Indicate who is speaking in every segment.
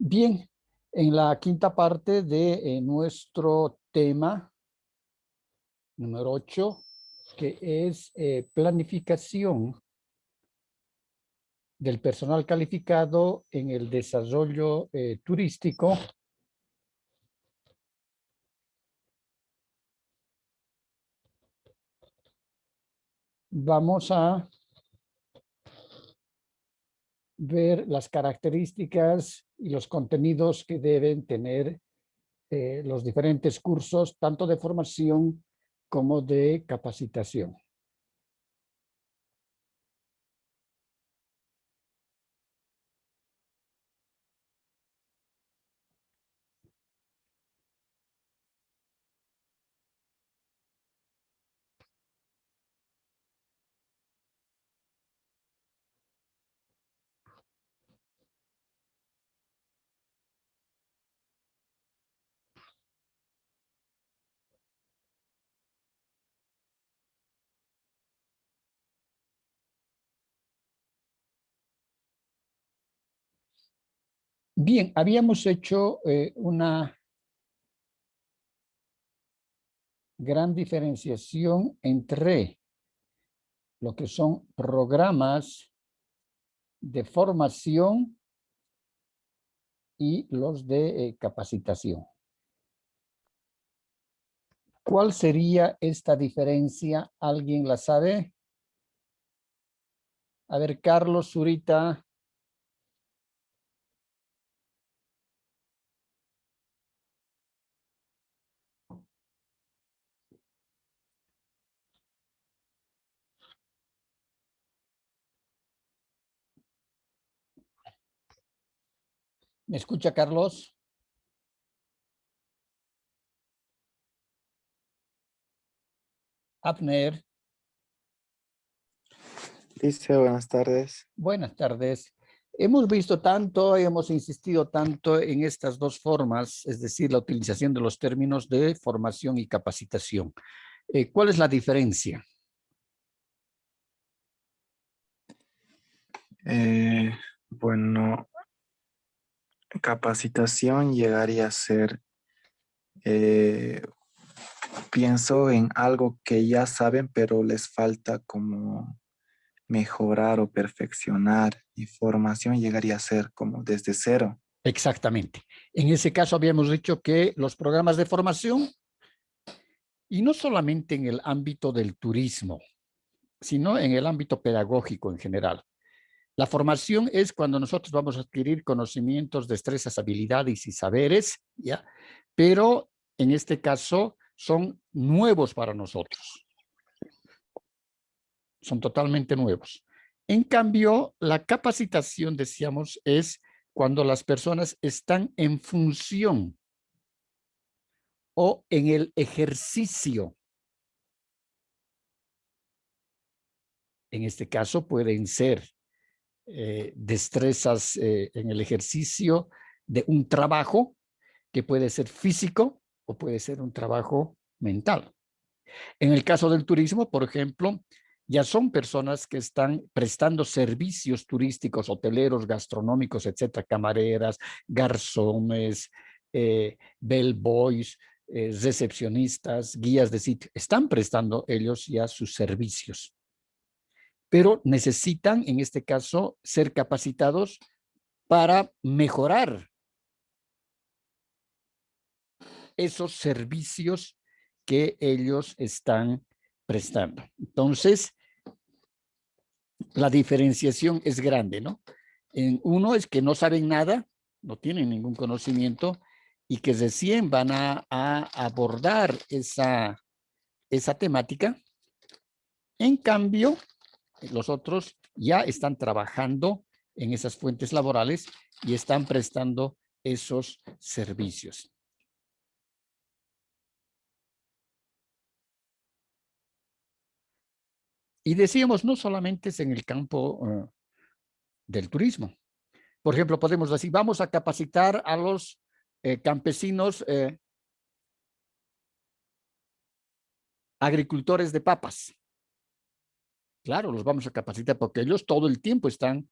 Speaker 1: Bien, en la quinta parte de nuestro tema número 8, que es planificación del personal calificado en el desarrollo turístico. Vamos a ver las características y los contenidos que deben tener los diferentes cursos, tanto de formación como de capacitación. Bien, habíamos hecho una gran diferenciación entre lo que son programas de formación y los de capacitación. ¿Cuál sería esta diferencia? ¿Alguien la sabe? A ver, Carlos, Zurita. ¿Me escucha, Carlos? Abner.
Speaker 2: Dice, buenas tardes.
Speaker 1: Buenas tardes. Hemos visto tanto, hemos insistido tanto en estas dos formas, es decir, la utilización de los términos de formación y capacitación. ¿Cuál es la diferencia?
Speaker 2: Bueno, capacitación llegaría a ser, pienso en algo que ya saben, pero les falta como mejorar o perfeccionar. Y formación llegaría a ser como desde cero.
Speaker 1: Exactamente. En ese caso habíamos dicho que los programas de formación, y no solamente en el ámbito del turismo, sino en el ámbito pedagógico en general. La formación es cuando nosotros vamos a adquirir conocimientos, destrezas, habilidades y saberes, ¿ya? Pero en este caso son nuevos para nosotros. Son totalmente nuevos. En cambio, la capacitación, decíamos, es cuando las personas están en función o en el ejercicio. En este caso pueden ser destrezas en el ejercicio de un trabajo que puede ser físico o puede ser un trabajo mental. En el caso del turismo, por ejemplo, ya son personas que están prestando servicios turísticos, hoteleros, gastronómicos, etcétera, camareras, garzones, bellboys, recepcionistas, guías de sitio. Están prestando ellos ya sus servicios, pero necesitan, en este caso, ser capacitados para mejorar esos servicios que ellos están prestando. Entonces, la diferenciación es grande, ¿no? Uno es que no saben nada, no tienen ningún conocimiento y que recién van a abordar esa temática. En cambio, los otros ya están trabajando en esas fuentes laborales y están prestando esos servicios. Y decíamos, no solamente es en el campo del turismo. Por ejemplo, podemos decir, vamos a capacitar a los campesinos agricultores de papas. Claro, los vamos a capacitar porque ellos todo el tiempo están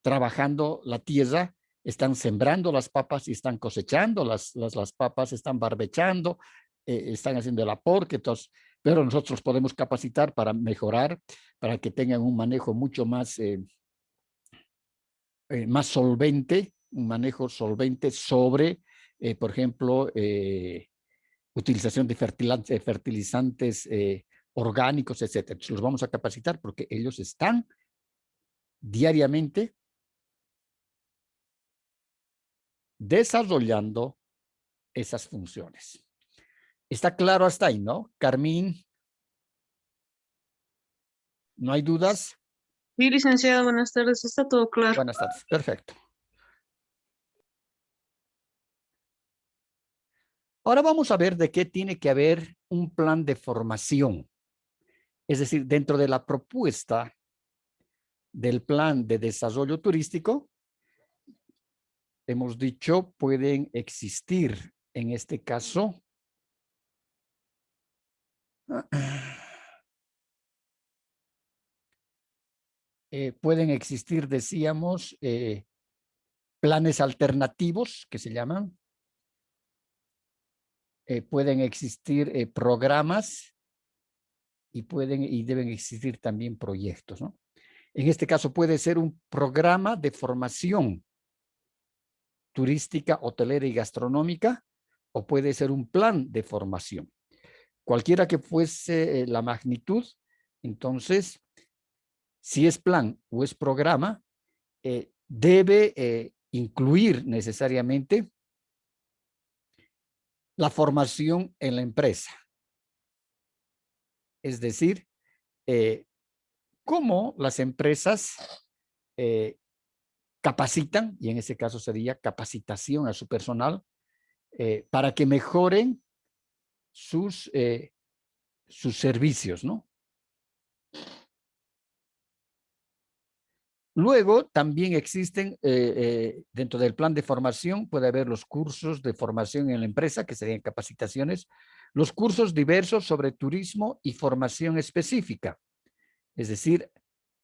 Speaker 1: trabajando la tierra están sembrando las papas y están cosechando las papas, están barbechando, están haciendo el aporte, pero nosotros podemos capacitar para mejorar, para que tengan un manejo mucho más, más solvente, un manejo solvente sobre, por ejemplo, utilización de fertilizantes orgánicos, etcétera. Entonces, los vamos a capacitar porque ellos están diariamente desarrollando esas funciones. ¿Está claro hasta ahí, no? Carmín, ¿no hay dudas?
Speaker 3: Sí, licenciado, buenas tardes, está todo claro.
Speaker 1: Buenas tardes, perfecto. Ahora vamos a ver de qué tiene que haber un plan de formación. Es decir, dentro de la propuesta del plan de desarrollo turístico, hemos dicho, pueden existir, en este caso, pueden existir, decíamos, planes alternativos que se llaman, pueden existir programas y deben existir también proyectos, ¿no? En este caso puede ser un programa de formación turística, hotelera y gastronómica, o puede ser un plan de formación. Cualquiera que fuese la magnitud, entonces, si es plan o es programa, debe incluir necesariamente la formación en la empresa. Es decir, cómo las empresas capacitan, y en ese caso sería capacitación a su personal, para que mejoren sus servicios, ¿no? Luego también existen, dentro del plan de formación, puede haber los cursos de formación en la empresa, que serían capacitaciones, los cursos diversos sobre turismo y formación específica. Es decir,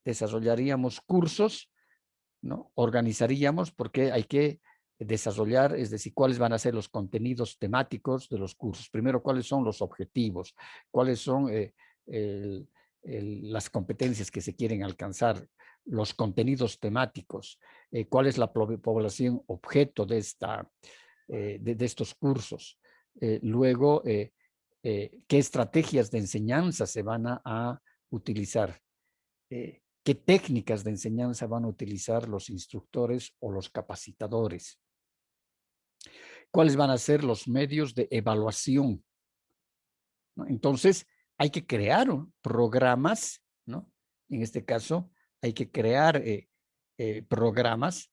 Speaker 1: desarrollaríamos cursos, ¿no? Organizaríamos porque hay que desarrollar, es decir, cuáles van a ser los contenidos temáticos de los cursos. Primero, cuáles son los objetivos, cuáles son las competencias que se quieren alcanzar, los contenidos temáticos, cuál es la población objeto de, de estos cursos. Luego, qué estrategias de enseñanza se van a utilizar. ¿Qué técnicas de enseñanza van a utilizar los instructores o los capacitadores? ¿Cuáles van a ser los medios de evaluación? ¿No? Entonces, hay que crear programas, ¿no? En este caso, hay que crear programas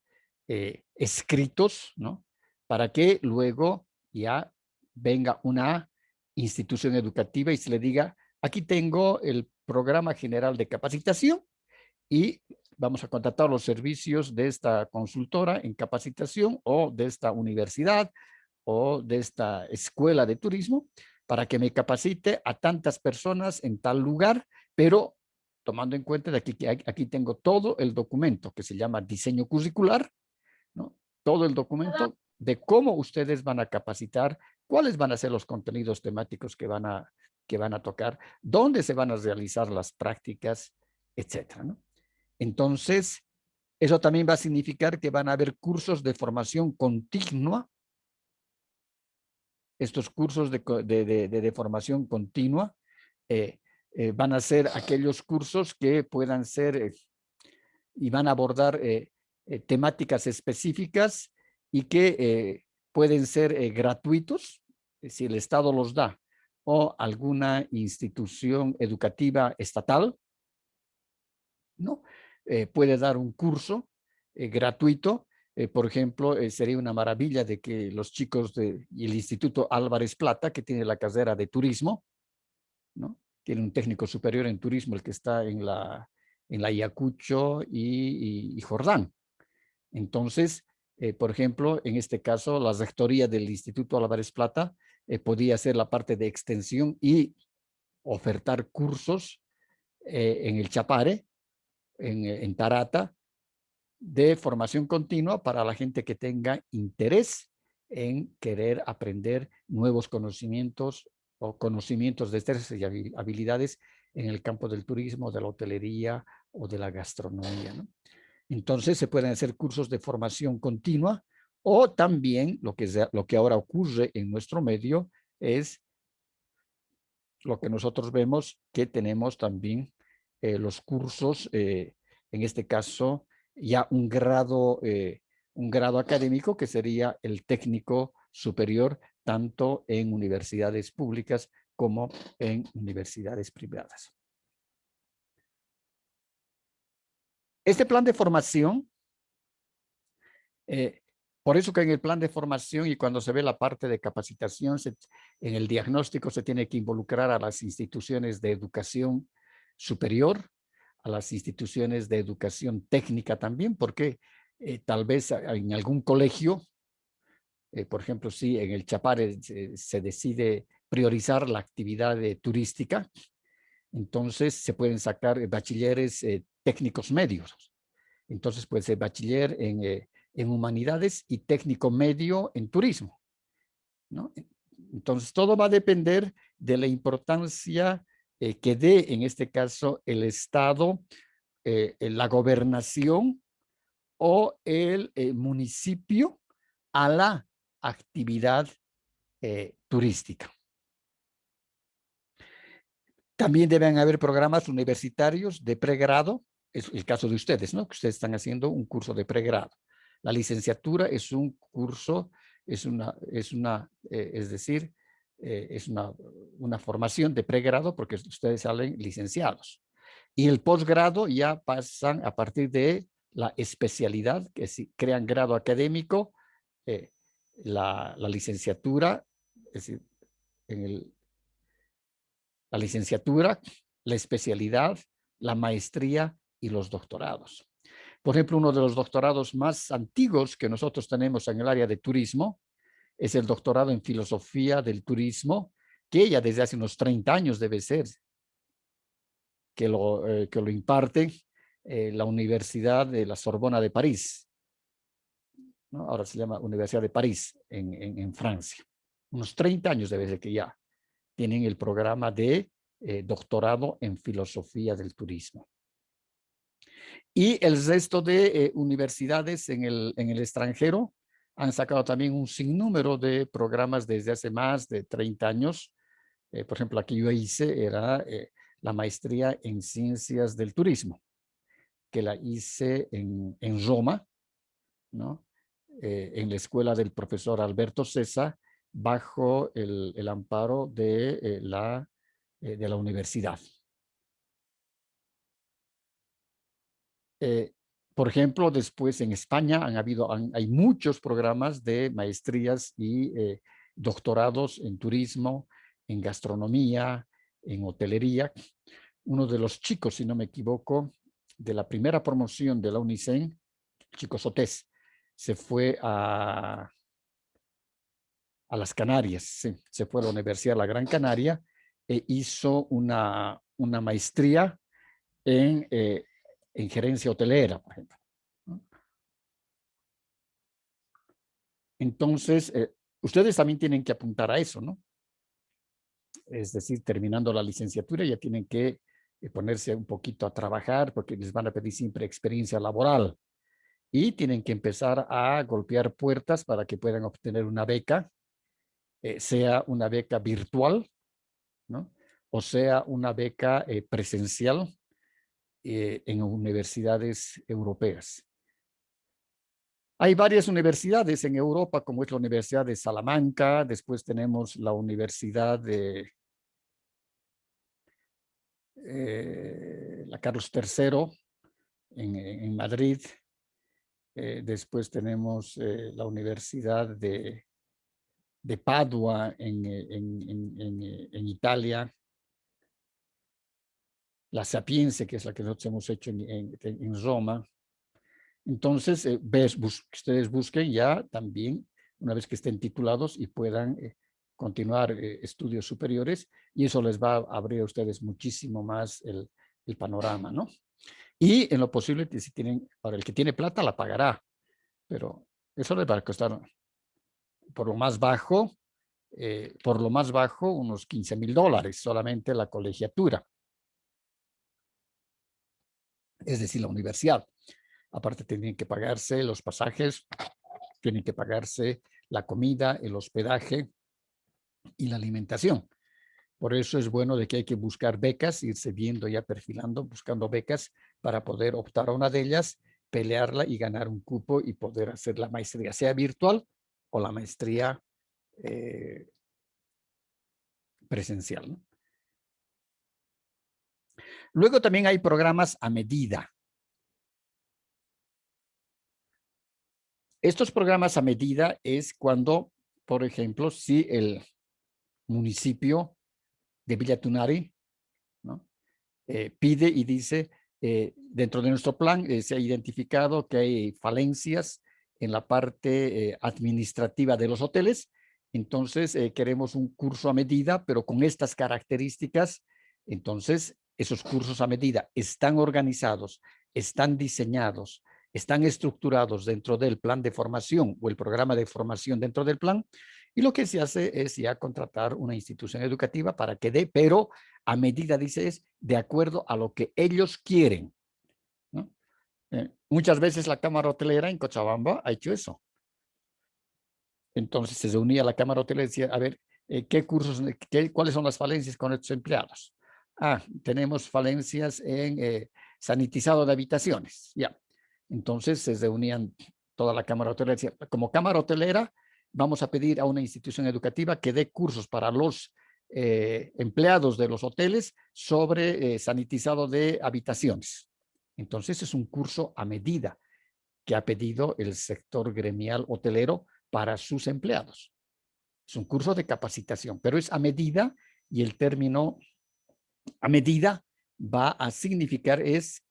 Speaker 1: escritos, ¿no? Para que luego ya venga una institución educativa y se le diga, aquí tengo el programa general de capacitación, y vamos a contratar los servicios de esta consultora en capacitación o de esta universidad o de esta escuela de turismo para que me capacite a tantas personas en tal lugar, pero tomando en cuenta de que aquí tengo todo el documento que se llama diseño curricular, ¿no? Todo el documento de cómo ustedes van a capacitar, cuáles van a ser los contenidos temáticos que van a tocar, dónde se van a realizar las prácticas, etcétera, ¿no? Entonces, eso también va a significar que van a haber cursos de formación continua. Estos cursos de formación continua van a ser aquellos cursos que puedan ser y van a abordar temáticas específicas y que pueden ser gratuitos, si el Estado los da, o alguna institución educativa estatal, ¿no? Puede dar un curso gratuito. Por ejemplo, sería una maravilla de que los chicos del Instituto Álvarez Plata, que tiene la carrera de turismo, ¿no? Tiene un técnico superior en turismo, el que está en la Ayacucho y Jordán. Entonces, por ejemplo, en este caso, la rectoría del Instituto Álvarez Plata podía hacer la parte de extensión y ofertar cursos en el Chapare, en Tarata, de formación continua para la gente que tenga interés en querer aprender nuevos conocimientos o conocimientos, destrezas y habilidades en el campo del turismo, de la hotelería o de la gastronomía, ¿no? Entonces se pueden hacer cursos de formación continua o también lo que ahora ocurre en nuestro medio es lo que nosotros vemos que tenemos también los cursos, en este caso ya un grado académico que sería el técnico superior, tanto en universidades públicas como en universidades privadas. Este plan de formación, por eso que en el plan de formación y cuando se ve la parte de capacitación, en el diagnóstico se tiene que involucrar a las instituciones de educación superior, a las instituciones de educación técnica también, porque tal vez en algún colegio, por ejemplo, si en el Chapare se decide priorizar la actividad turística, entonces se pueden sacar bachilleres técnicos medios. Entonces puede ser bachiller en humanidades y técnico medio en turismo, ¿no? Entonces todo va a depender de la importancia que dé en este caso el Estado, la gobernación o el municipio a la actividad turística. También deben haber programas universitarios de pregrado, es el caso de ustedes, ¿no? Que ustedes están haciendo un curso de pregrado. La licenciatura es un curso, es decir, es una formación de pregrado porque ustedes salen licenciados. Y el posgrado ya pasan a partir de la especialidad, que si crean grado académico, la licenciatura, es decir, la licenciatura, la especialidad, la maestría y los doctorados. Por ejemplo, uno de los doctorados más antiguos que nosotros tenemos en el área de turismo es el doctorado en filosofía del turismo, que ya desde hace unos 30 años debe ser, que lo imparte la Universidad de la Sorbona de París, ¿no? Ahora se llama Universidad de París en Francia. Unos 30 años debe ser que ya tienen el programa de doctorado en filosofía del turismo. Y el resto de universidades en el extranjero han sacado también un sinnúmero de programas desde hace más de 30 años. Por ejemplo, la que yo hice era la maestría en ciencias del turismo, que la hice en Roma, ¿no? En la escuela del profesor Alberto César, bajo el amparo de la universidad. Por ejemplo, después en España hay muchos programas de maestrías y doctorados en turismo, en gastronomía, en hotelería. Uno de los chicos, si no me equivoco, de la primera promoción de la UNICEN, Chico Sotés, se fue a las Canarias, sí, se fue a la Universidad de la Gran Canaria e hizo una maestría en gerencia hotelera, por ejemplo. Entonces, ustedes también tienen que apuntar a eso, ¿no? Es decir, terminando la licenciatura ya tienen que ponerse un poquito a trabajar porque les van a pedir siempre experiencia laboral y tienen que empezar a golpear puertas para que puedan obtener una beca, sea una beca virtual, ¿no? O sea una beca presencial en universidades europeas. Hay varias universidades en Europa, como es la Universidad de Salamanca, después tenemos la Universidad de la Carlos III en Madrid, después tenemos la Universidad de Padua en Italia, la Sapienza, que es la que nosotros hemos hecho en Roma. Entonces, ustedes busquen ya también, una vez que estén titulados y puedan continuar estudios superiores, y eso les va a abrir a ustedes muchísimo más el el panorama, ¿no? Y en lo posible, si tienen, para el que tiene plata, la pagará, pero eso le va a costar por lo más bajo, unos $15,000 solamente la colegiatura, es decir, la universidad. Aparte tienen que pagarse los pasajes, tienen que pagarse la comida, el hospedaje y la alimentación. Por eso es bueno de que hay que buscar becas, irse viendo ya perfilando, buscando becas para poder optar a una de ellas, pelearla y ganar un cupo y poder hacer la maestría, sea virtual o la maestría presencial, ¿no? Luego también hay programas a medida. Estos programas a medida es cuando, por ejemplo, si el municipio de Villa Tunari, ¿no? Pide y dice, dentro de nuestro plan se ha identificado que hay falencias en la parte administrativa de los hoteles, entonces queremos un curso a medida, pero con estas características. Entonces esos cursos a medida están organizados, están diseñados, están estructurados dentro del plan de formación o el programa de formación dentro del plan, y lo que se hace es ya contratar una institución educativa para que dé, pero a medida, dice, es de acuerdo a lo que ellos quieren, ¿no? Muchas veces la Cámara Hotelera en Cochabamba ha hecho eso. Entonces se reunía la Cámara Hotelera y decía, a ver, ¿qué cursos, cuáles son las falencias con estos empleados? Ah, tenemos falencias en sanitizado de habitaciones. Ya. Entonces se reunían toda la Cámara Hotelera y decía, como Cámara Hotelera, vamos a pedir a una institución educativa que dé cursos para los empleados de los hoteles sobre sanitizado de habitaciones. Entonces es un curso a medida que ha pedido el sector gremial hotelero para sus empleados. Es un curso de capacitación, pero es a medida, y el término a medida va a significar es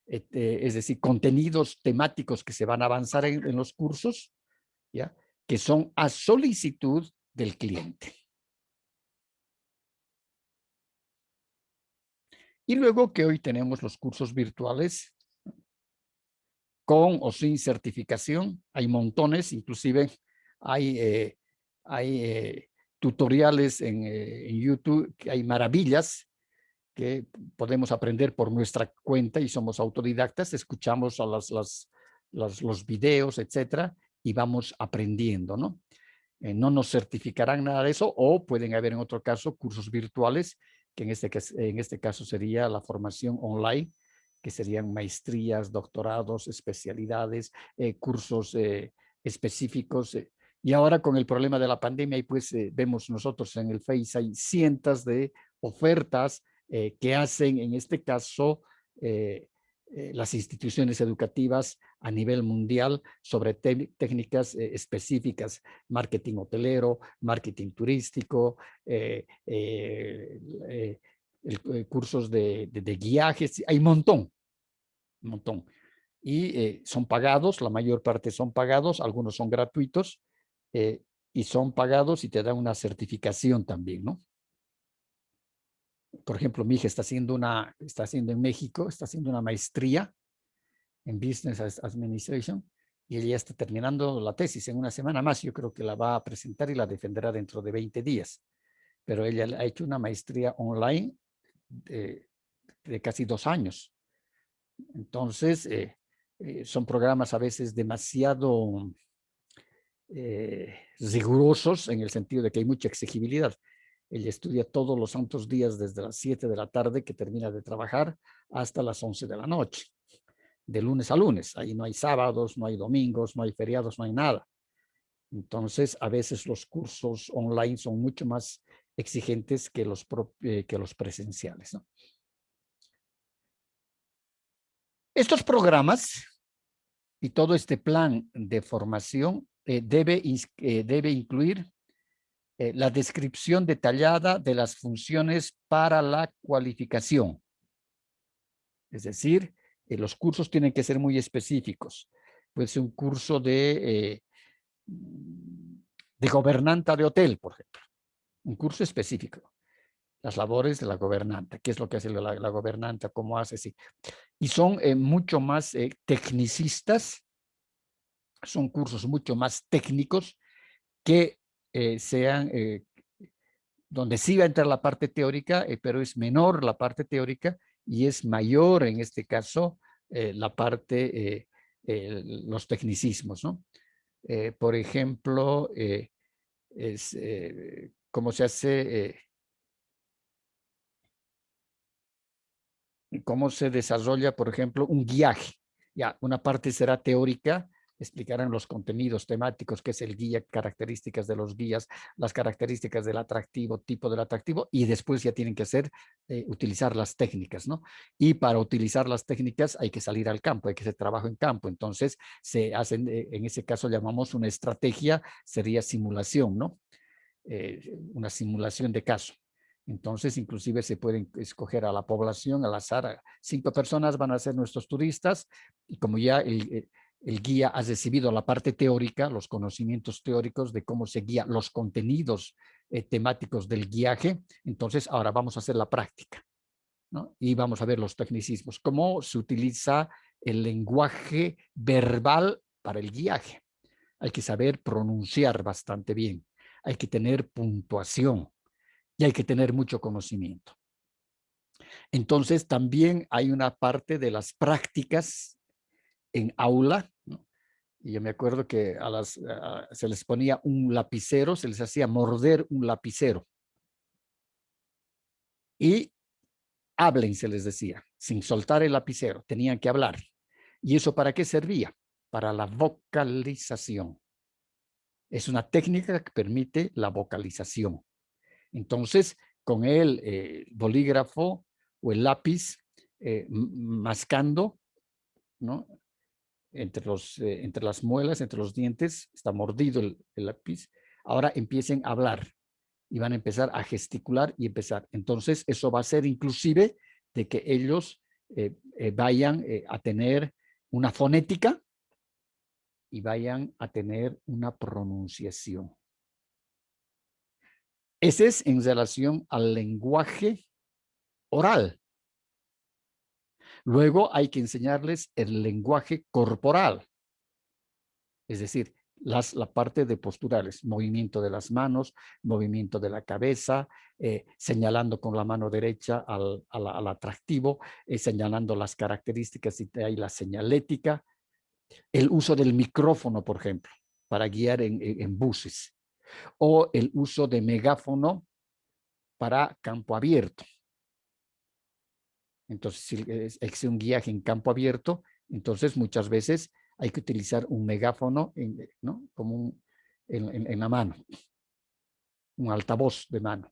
Speaker 1: decir, contenidos temáticos que se van a avanzar en los cursos, ¿ya? Que son a solicitud del cliente. Y luego que hoy tenemos los cursos virtuales con o sin certificación, hay montones, inclusive hay tutoriales en YouTube, que hay maravillas que podemos aprender por nuestra cuenta y somos autodidactas, escuchamos a los videos, etcétera, y vamos aprendiendo, ¿no? No nos certificarán nada de eso, o pueden haber en otro caso cursos virtuales, que en este caso sería la formación online, que serían maestrías, doctorados, especialidades, cursos específicos. Y ahora con el problema de la pandemia, y pues vemos nosotros en el Face, hay cientos de ofertas que hacen en este caso las instituciones educativas a nivel mundial sobre técnicas específicas, marketing hotelero, marketing turístico, cursos de guiajes, hay un montón. Y son pagados, la mayor parte son pagados, algunos son gratuitos y son pagados y te dan una certificación también, ¿no? Por ejemplo, mi hija está haciendo en México, está haciendo una maestría en Business Administration y ella ya está terminando la tesis en una semana más. Yo creo que la va a presentar y la defenderá dentro de 20 días. Pero ella ha hecho una maestría online de casi 2 años. Entonces, son programas a veces demasiado rigurosos en el sentido de que hay mucha exigibilidad. Ella estudia todos los santos días desde las 7 de la tarde que termina de trabajar hasta las 11 de la noche, de lunes a lunes. Ahí no hay sábados, no hay domingos, no hay feriados, no hay nada. Entonces, a veces los cursos online son mucho más exigentes que los presenciales, ¿no? Estos programas y todo este plan de formación debe incluir la descripción detallada de las funciones para la cualificación. Es decir, los cursos tienen que ser muy específicos. Puede ser un curso de gobernanta de hotel, por ejemplo. Un curso específico. las labores de la gobernanta, qué es lo que hace la gobernanta, cómo hace, sí. Y son mucho más tecnicistas, son cursos mucho más técnicos que sean, donde sí va a entrar la parte teórica, pero es menor la parte teórica y es mayor en este caso la parte, los tecnicismos, ¿no? Por ejemplo, es cómo se hace, cómo se desarrolla, por ejemplo, un guiaje. Ya, una parte será teórica, explicarán los contenidos temáticos, qué es el guía, características de los guías, las características del atractivo, tipo del atractivo, y después ya tienen que hacer, utilizar las técnicas, ¿no? Y para utilizar las técnicas hay que salir al campo, hay que hacer trabajo en campo. Entonces, se hacen, en ese caso llamamos una estrategia, sería simulación, ¿no? Una simulación de caso. Entonces, inclusive se pueden escoger a la población al azar. 5 personas van a ser nuestros turistas y como ya el guía ha recibido la parte teórica, los conocimientos teóricos de cómo se guía los contenidos temáticos del guiaje, entonces ahora vamos a hacer la práctica, ¿no? Y vamos a ver los tecnicismos, cómo se utiliza el lenguaje verbal para el guiaje. Hay que saber pronunciar bastante bien, hay que tener puntuación y hay que tener mucho conocimiento. Entonces, también hay una parte de las prácticas en aula, ¿no? Y yo me acuerdo que se les ponía un lapicero, se les hacía morder un lapicero. Y hablen, se les decía, sin soltar el lapicero, tenían que hablar. ¿Y eso para qué servía? Para la vocalización. Es una técnica que permite la vocalización. Entonces, con el bolígrafo o el lápiz mascando, ¿no? Entre las muelas, entre los dientes, está mordido el lápiz. Ahora empiecen a hablar y van a empezar a gesticular y empezar. Entonces, eso va a ser inclusive de que ellos vayan a tener una fonética y vayan a tener una pronunciación. Ese es en relación al lenguaje oral. Luego hay que enseñarles el lenguaje corporal, es decir, la parte de posturales, movimiento de las manos, movimiento de la cabeza, señalando con la mano derecha al atractivo, señalando las características y hay la señalética, el uso del micrófono, por ejemplo, para guiar en buses, o el uso de megáfono para campo abierto. Entonces, si es un guiaje en campo abierto, entonces muchas veces hay que utilizar un megáfono, ¿no? Como en la mano, un altavoz de mano.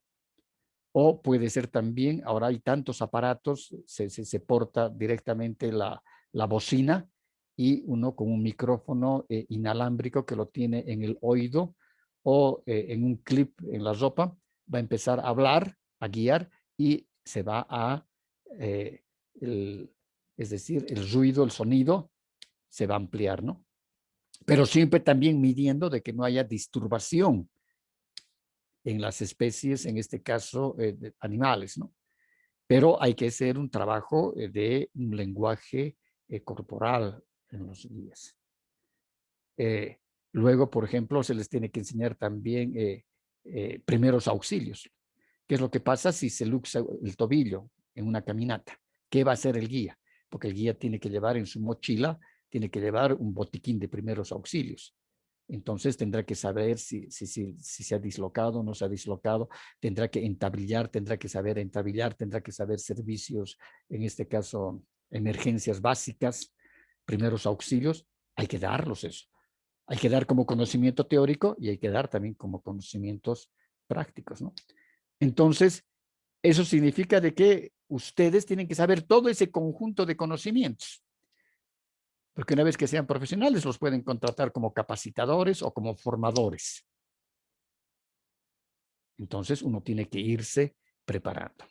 Speaker 1: O puede ser también, ahora hay tantos aparatos, se porta directamente la bocina y uno con un micrófono inalámbrico que lo tiene en el oído o en un clip en la ropa, va a empezar a hablar, a guiar y se va a, es decir, el ruido, el sonido se va a ampliar, ¿no? Pero siempre también midiendo de que no haya disturbación en las especies, en este caso de animales, ¿no? Pero hay que hacer un trabajo de un lenguaje corporal en los guías. Luego, por ejemplo, se les tiene que enseñar también primeros auxilios. ¿Qué es lo que pasa si se luxa el tobillo en una caminata? ¿Qué va a hacer el guía? Porque el guía tiene que llevar en su mochila, tiene que llevar un botiquín de primeros auxilios. Entonces tendrá que saber si se ha dislocado o no se ha dislocado, tendrá que entablillar, tendrá que saber entablillar, tendrá que saber servicios, en este caso, emergencias básicas, primeros auxilios, hay que darlos eso. Hay que dar como conocimiento teórico y hay que dar también como conocimientos prácticos, ¿no? Entonces, eso significa de que ustedes tienen que saber todo ese conjunto de conocimientos. Porque una vez que sean profesionales, los pueden contratar como capacitadores o como formadores. Entonces, uno tiene que irse preparando.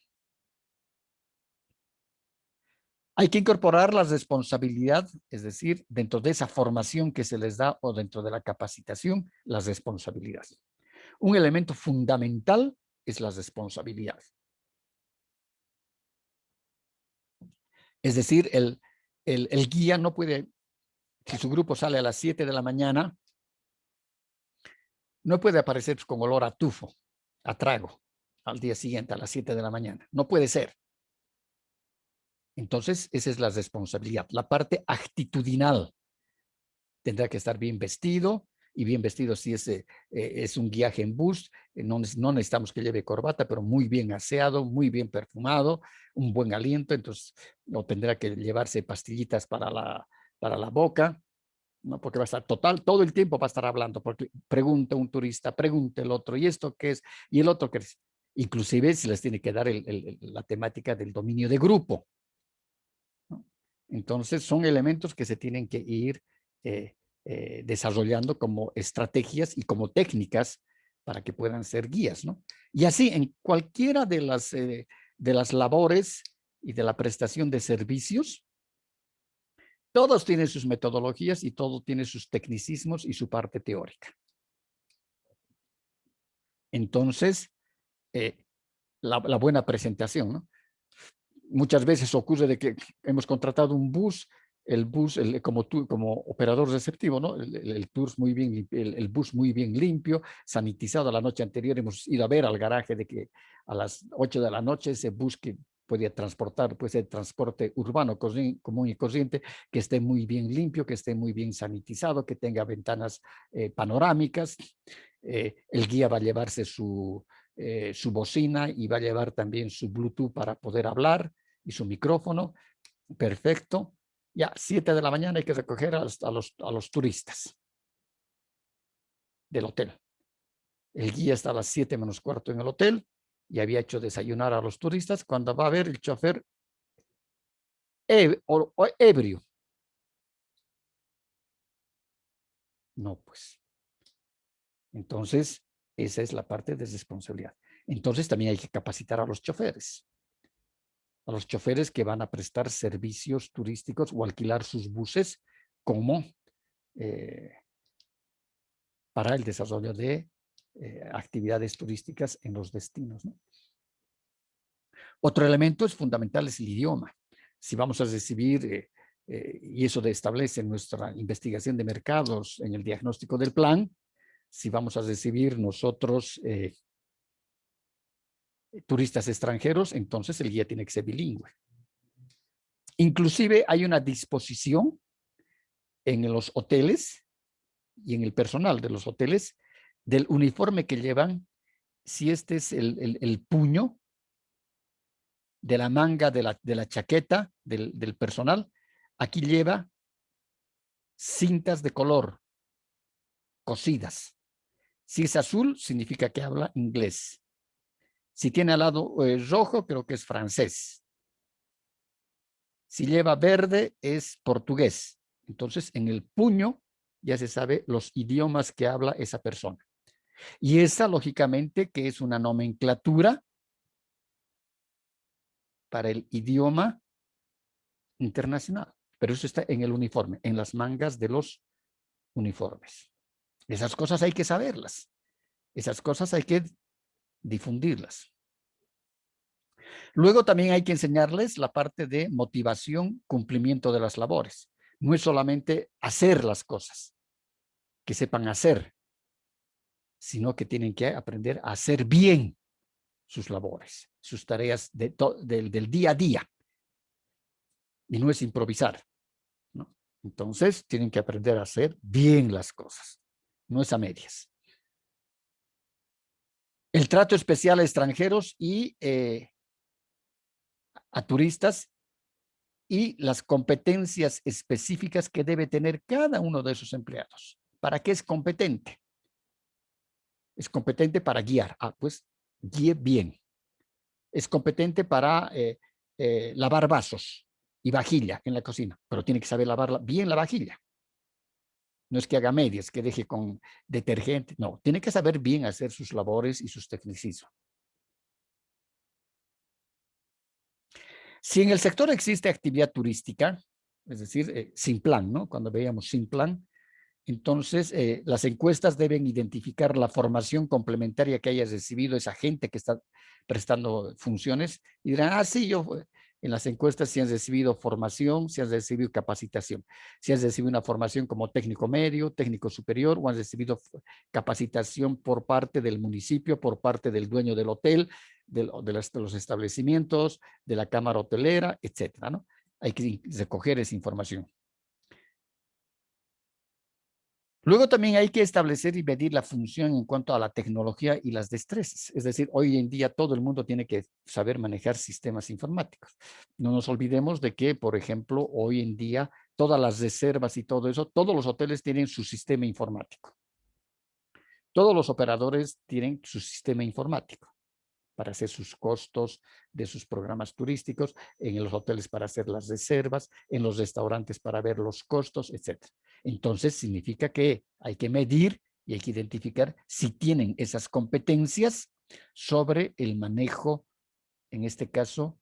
Speaker 1: Hay que incorporar la responsabilidad, es decir, dentro de esa formación que se les da o dentro de la capacitación, la responsabilidad. Un elemento fundamental es la responsabilidad. Es decir, el guía no puede, si su grupo sale a las 7 de la mañana, no puede aparecer con olor a tufo, a trago, al día siguiente a las 7 de la mañana. No puede ser. Entonces, esa es la responsabilidad. La parte actitudinal. Tendrá que estar bien vestido, y bien vestido si es un viaje en bus. No necesitamos que lleve corbata, pero muy bien aseado, muy bien perfumado, un buen aliento. Entonces, no tendrá que llevarse pastillitas para la boca, ¿no? Porque va a estar todo el tiempo va a estar hablando, porque pregunta un turista, pregunta el otro, ¿y esto qué es? ¿Y el otro qué es? Inclusive se les tiene que dar la temática del dominio de grupo, ¿no? Entonces, son elementos que se tienen que ir desarrollando como estrategias y como técnicas para que puedan ser guías, ¿no? Y así, en cualquiera de las labores y de la prestación de servicios, todos tienen sus metodologías y todo tiene sus tecnicismos y su parte teórica. Entonces, la buena presentación, ¿no? Muchas veces ocurre de que hemos contratado un bus, el bus, como operador receptivo, ¿no? El bus muy bien limpio, sanitizado. La noche anterior hemos ido a ver al garaje de que a las 8 de la noche ese bus que podía transportar, pues el transporte urbano común y corriente, que esté muy bien limpio, que esté muy bien sanitizado, que tenga ventanas panorámicas. El guía va a llevarse su bocina y va a llevar también su Bluetooth para poder hablar y su micrófono. Perfecto. Ya, 7 de la mañana hay que recoger a los turistas del hotel. El guía está a las 7 menos cuarto en el hotel y había hecho desayunar a los turistas cuando va a ver el chofer ebrio. No, pues. Entonces, esa es la parte de responsabilidad. Entonces, también hay que capacitar a los choferes que van a prestar servicios turísticos o alquilar sus buses como para el desarrollo de actividades turísticas en los destinos, ¿no? Otro elemento fundamental es el idioma. Si vamos a recibir, y eso establece nuestra investigación de mercados en el diagnóstico del plan, si vamos a recibir nosotros turistas extranjeros, entonces el guía tiene que ser bilingüe. Inclusive hay una disposición en los hoteles y en el personal de los hoteles del uniforme que llevan, si este es el puño de la manga de la chaqueta del personal, aquí lleva cintas de color cosidas. Si es azul, significa que habla inglés. Si tiene al lado rojo, creo que es francés. Si lleva verde, es portugués. Entonces, en el puño ya se sabe los idiomas que habla esa persona. Y esa, lógicamente, que es una nomenclatura para el idioma internacional. Pero eso está en el uniforme, en las mangas de los uniformes. Esas cosas hay que saberlas. Esas cosas hay que difundirlas. Luego también hay que enseñarles la parte de motivación, cumplimiento de las labores. No es solamente hacer las cosas, que sepan hacer, sino que tienen que aprender a hacer bien sus labores, sus tareas del día a día. Y no es improvisar, ¿no? Entonces, tienen que aprender a hacer bien las cosas, no es a medias. El trato especial a extranjeros y a turistas y las competencias específicas que debe tener cada uno de esos empleados. ¿Para qué es competente? Es competente para guiar. Pues guíe bien. Es competente para lavar vasos y vajilla en la cocina, pero tiene que saber lavar bien la vajilla. No es que haga medias, que deje con detergente. No, tiene que saber bien hacer sus labores y sus tecnicismos. Si en el sector existe actividad turística, es decir, sin plan, ¿no? Cuando veíamos sin plan, entonces las encuestas deben identificar la formación complementaria que haya recibido esa gente que está prestando funciones y dirán, sí, yo en las encuestas si han recibido formación, si han recibido capacitación, si han recibido una formación como técnico medio, técnico superior, o han recibido capacitación por parte del municipio, por parte del dueño del hotel, de los establecimientos, de la cámara hotelera, etcétera, ¿no? Hay que recoger esa información. Luego también hay que establecer y medir la función en cuanto a la tecnología y las destrezas. Es decir, hoy en día todo el mundo tiene que saber manejar sistemas informáticos. No nos olvidemos de que, por ejemplo, hoy en día todas las reservas y todo eso, todos los hoteles tienen su sistema informático. Todos los operadores tienen su sistema informático para hacer sus costos de sus programas turísticos, en los hoteles para hacer las reservas, en los restaurantes para ver los costos, etc. Entonces, significa que hay que medir y hay que identificar si tienen esas competencias sobre el manejo, en este caso,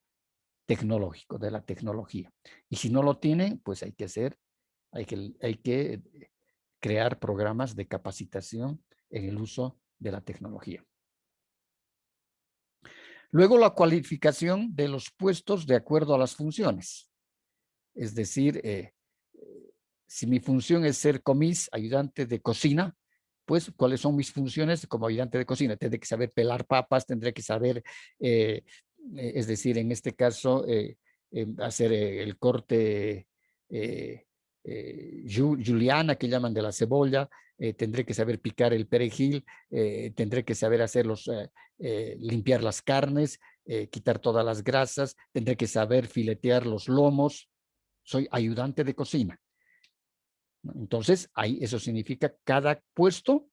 Speaker 1: tecnológico, de la tecnología. Y si no lo tienen, pues hay que crear programas de capacitación en el uso de la tecnología. Luego, la cualificación de los puestos de acuerdo a las funciones. Es decir, si mi función es ser comis, ayudante de cocina, pues, ¿cuáles son mis funciones como ayudante de cocina? Tendré que saber pelar papas, tendré que saber, es decir, en este caso, hacer el corte juliana, que llaman de la cebolla, tendré que saber picar el perejil, tendré que saber hacer limpiar las carnes, quitar todas las grasas, tendré que saber filetear los lomos. Soy ayudante de cocina. Entonces, ahí eso significa cada puesto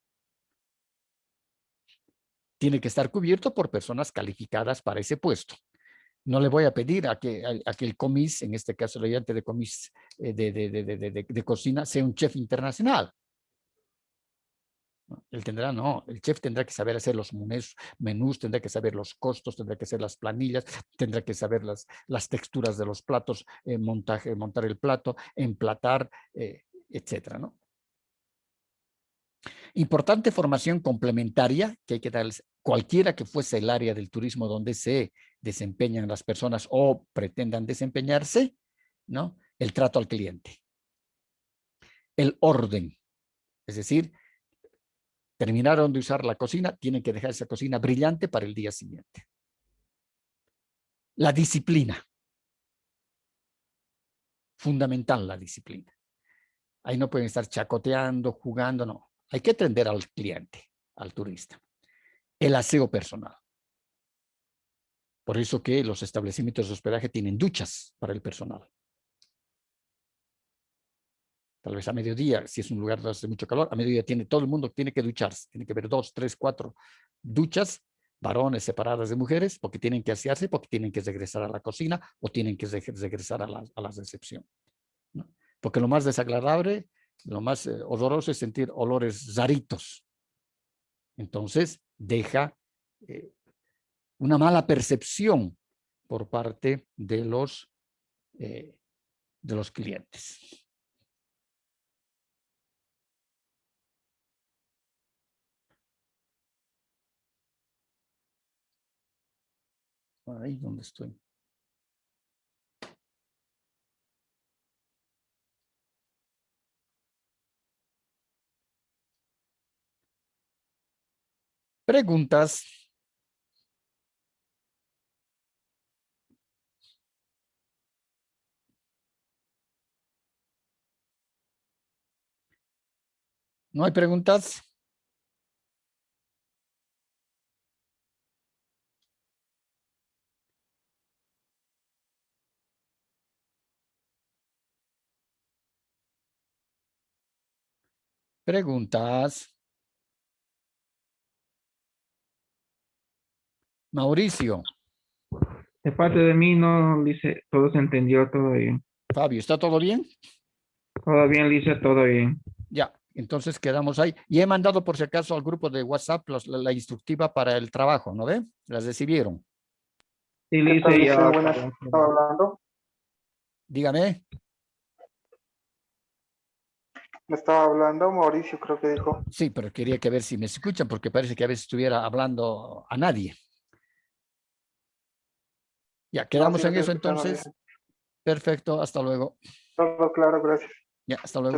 Speaker 1: tiene que estar cubierto por personas calificadas para ese puesto. No le voy a pedir a que el comis, en este caso el ayudante de comis de cocina, sea un chef internacional. El chef tendrá que saber hacer los menús, tendrá que saber los costos, tendrá que hacer las planillas, tendrá que saber las texturas de los platos, montar el plato, emplatar, etcétera, ¿no? Importante formación complementaria que hay que darles cualquiera que fuese el área del turismo donde se desempeñan las personas o pretendan desempeñarse, ¿no? El trato al cliente. El orden, es decir, terminaron de usar la cocina, tienen que dejar esa cocina brillante para el día siguiente. La disciplina. Fundamental la disciplina. Ahí no pueden estar chacoteando, jugando, no. Hay que atender al cliente, al turista. El aseo personal. Por eso que los establecimientos de hospedaje tienen duchas para el personal. Tal vez a mediodía, si es un lugar donde hace mucho calor, a mediodía todo el mundo tiene que ducharse. Tiene que haber 2, 3, 4 duchas, varones separadas de mujeres, porque tienen que asearse, porque tienen que regresar a la cocina o tienen que regresar a la recepción, ¿no? Porque lo más desagradable, lo más odoroso es sentir olores raritos. Entonces, deja una mala percepción por parte de los clientes. Ahí donde estoy. Preguntas. ¿No hay preguntas? Preguntas. Mauricio.
Speaker 4: De parte de mí, no, Lice, todo se entendió, todo bien.
Speaker 1: Fabio, ¿está todo bien?
Speaker 4: Todo bien, Lice, todo bien.
Speaker 1: Ya, entonces quedamos ahí. Y he mandado por si acaso al grupo de WhatsApp la instructiva para el trabajo, ¿no ve? ¿Las recibieron?
Speaker 4: Sí, Lice, ya.
Speaker 5: Buenas, estaba hablando.
Speaker 1: Dígame.
Speaker 5: Me estaba hablando Mauricio, creo que dijo.
Speaker 1: Sí, pero quería que ver si me escuchan, porque parece que a veces estuviera hablando a nadie. Ya, quedamos
Speaker 5: sí,
Speaker 1: en eso
Speaker 5: estoy escuchando
Speaker 1: entonces.
Speaker 5: bien.
Speaker 1: Perfecto, hasta luego.
Speaker 5: Todo claro, gracias.
Speaker 1: Ya, hasta luego.